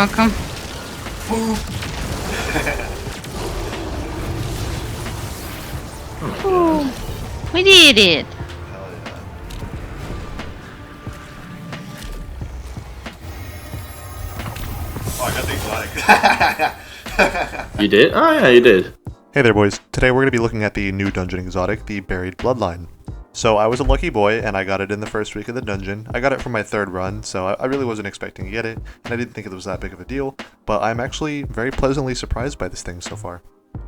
welcome. Ooh, we did it. Hell yeah. Oh, I got the exotic. You did? Oh yeah, you did. Hey there, boys. Today we're going to be looking at the new dungeon exotic, the Buried Bloodline. So I was a lucky boy, and I got it in the first week of the dungeon. I got it from my third run, so I really wasn't expecting to get it, and I didn't think it was that big of a deal, but I'm actually very pleasantly surprised by this thing so far.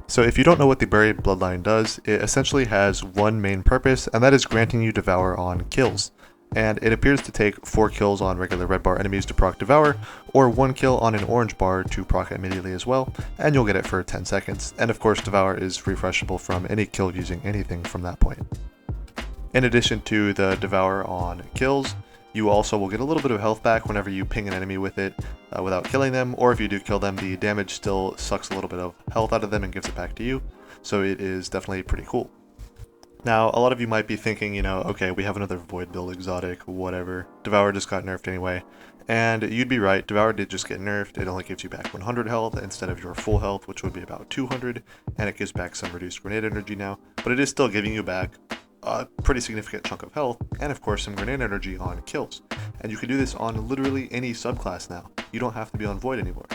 So if you don't know what the Buried Bloodline does, it essentially has one main purpose, and that is granting you Devour on kills. And it appears to take 4 kills on regular red bar enemies to proc Devour, or 1 kill on an orange bar to proc immediately as well, and you'll get it for 10 seconds. And of course Devour is refreshable from any kill using anything from that point. In addition to the Devour on kills, you also will get a little bit of health back whenever you ping an enemy with it without killing them, or if you do kill them, the damage still sucks a little bit of health out of them and gives it back to you, so it is definitely pretty cool. Now, a lot of you might be thinking, you know, okay, we have another Void build exotic, whatever. Devour just got nerfed anyway. And you'd be right, Devour did just get nerfed. It only gives you back 100 health instead of your full health, which would be about 200. And it gives back some reduced grenade energy now. But it is still giving you back a pretty significant chunk of health, and of course some grenade energy on kills. And you can do this on literally any subclass now. You don't have to be on Void anymore.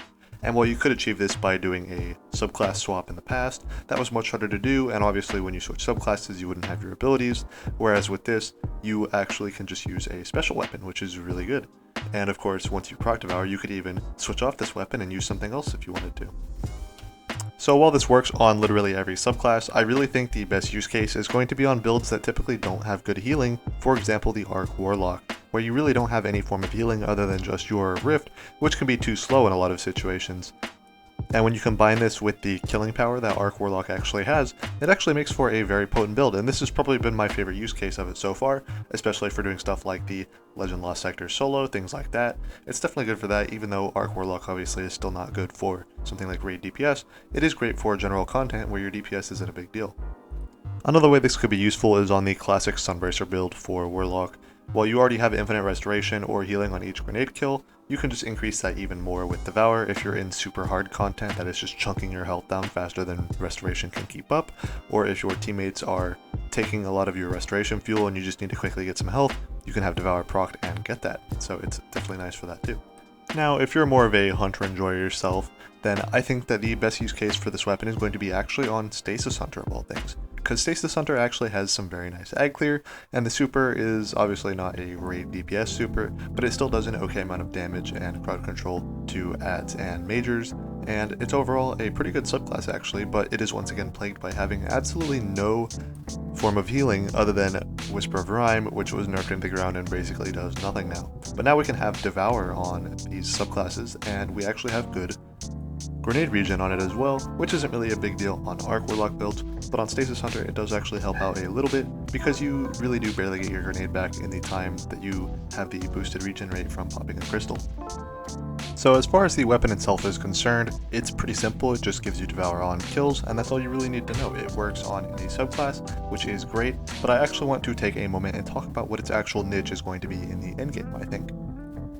And while you could achieve this by doing a subclass swap in the past, that was much harder to do, and obviously when you switch subclasses you wouldn't have your abilities, whereas with this, you actually can just use a special weapon, which is really good. And of course, once you proc Devour, you could even switch off this weapon and use something else if you wanted to. So while this works on literally every subclass, I really think the best use case is going to be on builds that typically don't have good healing, for example the Arc Warlock, where you really don't have any form of healing other than just your Rift, which can be too slow in a lot of situations. And when you combine this with the killing power that Arc Warlock actually has, it actually makes for a very potent build, and this has probably been my favorite use case of it so far, especially for doing stuff like the Legend Lost Sector solo, things like that. It's definitely good for that, even though Arc Warlock obviously is still not good for something like raid DPS. It is great for general content where your DPS isn't a big deal. Another way this could be useful is on the classic Sunbracer build for Warlock. While you already have infinite restoration or healing on each grenade kill, you can just increase that even more with Devour if you're in super hard content that is just chunking your health down faster than restoration can keep up, or if your teammates are taking a lot of your restoration fuel and you just need to quickly get some health, you can have Devour procced and get that, so it's definitely nice for that too. Now, if you're more of a hunter enjoyer yourself, then I think that the best use case for this weapon is going to be actually on Stasis Hunter of all things. Because Stasis Hunter actually has some very nice ag clear, and the super is obviously not a raid DPS super, but it still does an okay amount of damage and crowd control to ads and majors, and it's overall a pretty good subclass actually, but it is once again plagued by having absolutely no form of healing other than Whisper of Rhyme, which was nerfed into the ground and basically does nothing now. But now we can have Devour on these subclasses, and we actually have good grenade regen on it as well, which isn't really a big deal on Arc Warlock builds, but on Stasis Hunter it does actually help out a little bit, because you really do barely get your grenade back in the time that you have the boosted regen rate from popping a crystal. So as far as the weapon itself is concerned, it's pretty simple. It just gives you Devour on kills, and that's all you really need to know. It works on any subclass, which is great, but I actually want to take a moment and talk about what its actual niche is going to be in the endgame, I think.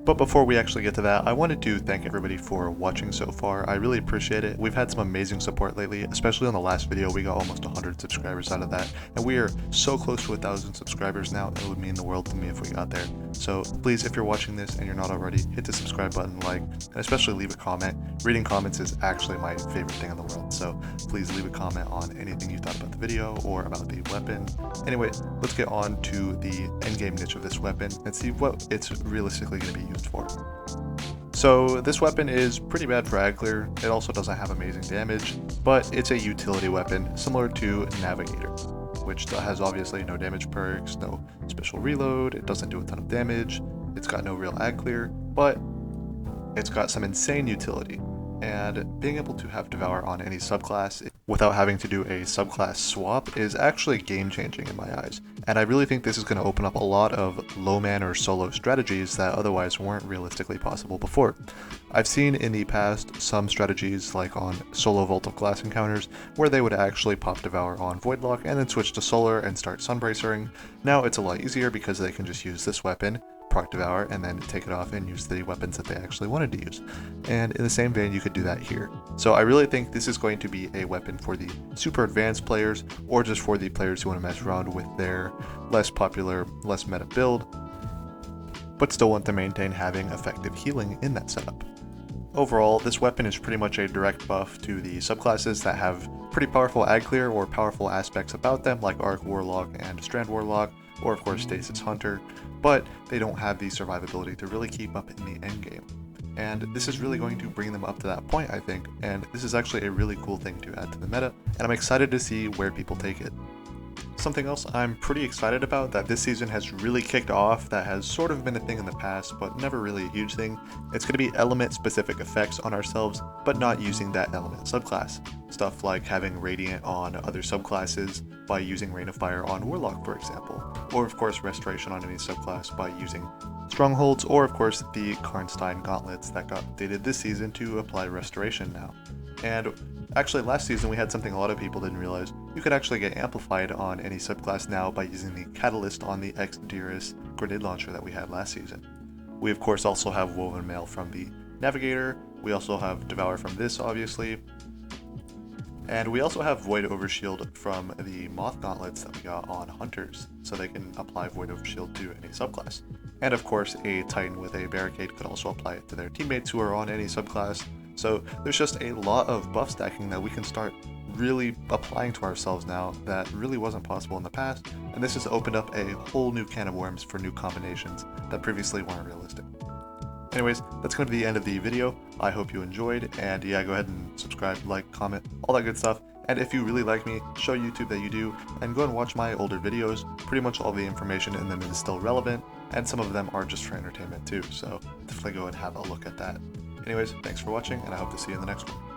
But before we actually get to that, I wanted to thank everybody for watching so far. I really appreciate it. We've had some amazing support lately, especially on the last video. We got almost 100 subscribers out of that, and we are so close to 1,000 subscribers now. It would mean the world to me if we got there. So please, if you're watching this and you're not already, hit the subscribe button, like, and especially leave a comment. Reading comments is actually my favorite thing in the world, so please leave a comment on anything you thought about the video or about the weapon. Anyway, let's get on to the endgame niche of this weapon and see what it's realistically going to be used for. So this weapon is pretty bad for ag clear. It also doesn't have amazing damage, but it's a utility weapon similar to Navigator, which has obviously no damage perks, no special reload, it doesn't do a ton of damage, it's got no real ag clear, but it's got some insane utility. And being able to have Devour on any subclass without having to do a subclass swap is actually game-changing in my eyes. And I really think this is going to open up a lot of low-man or solo strategies that otherwise weren't realistically possible before. I've seen in the past some strategies like on solo Vault of Glass encounters where they would actually pop Devour on Voidlock and then switch to Solar and start Sunbracering. Now it's a lot easier because they can just use this weapon, proc devour and then take it off and use the weapons that they actually wanted to use. And in the same vein, you could do that here. So I really think this is going to be a weapon for the super advanced players, or just for the players who want to mess around with their less popular, less meta build, but still want to maintain having effective healing in that setup. Overall, this weapon is pretty much a direct buff to the subclasses that have pretty powerful ag clear or powerful aspects about them, like Arc Warlock and Strand Warlock, or of course Stasis Hunter, but they don't have the survivability to really keep up in the endgame. And this is really going to bring them up to that point, I think, and this is actually a really cool thing to add to the meta, and I'm excited to see where people take it. Something else I'm pretty excited about that this season has really kicked off, that has sort of been a thing in the past, but never really a huge thing, it's going to be element-specific effects on ourselves, but not using that element subclass. Stuff like having Radiant on other subclasses by using Rain of Fire on Warlock, for example. Or of course Restoration on any subclass by using Strongholds, or of course the Karnstein Gauntlets that got updated this season to apply Restoration now. And actually last season we had something a lot of people didn't realize. You could actually get amplified on any subclass now by using the Catalyst on the Ex-Dearest grenade launcher that we had last season. We of course also have Woven Mail from the Navigator, we also have Devour from this obviously, and we also have Void Overshield from the Moth Gauntlets that we got on Hunters, so they can apply Void Overshield to any subclass. And of course a Titan with a Barricade could also apply it to their teammates who are on any subclass. So there's just a lot of buff stacking that we can start really applying to ourselves now that really wasn't possible in the past, and this has opened up a whole new can of worms for new combinations that previously weren't realistic. Anyways, that's going to be the end of the video. I hope you enjoyed, and yeah, go ahead and subscribe, like, comment, all that good stuff. And if you really like me, show YouTube that you do, and go and watch my older videos. Pretty much all the information in them is still relevant, and some of them are just for entertainment too, so definitely go and have a look at that. Anyways, thanks for watching, and I hope to see you in the next one.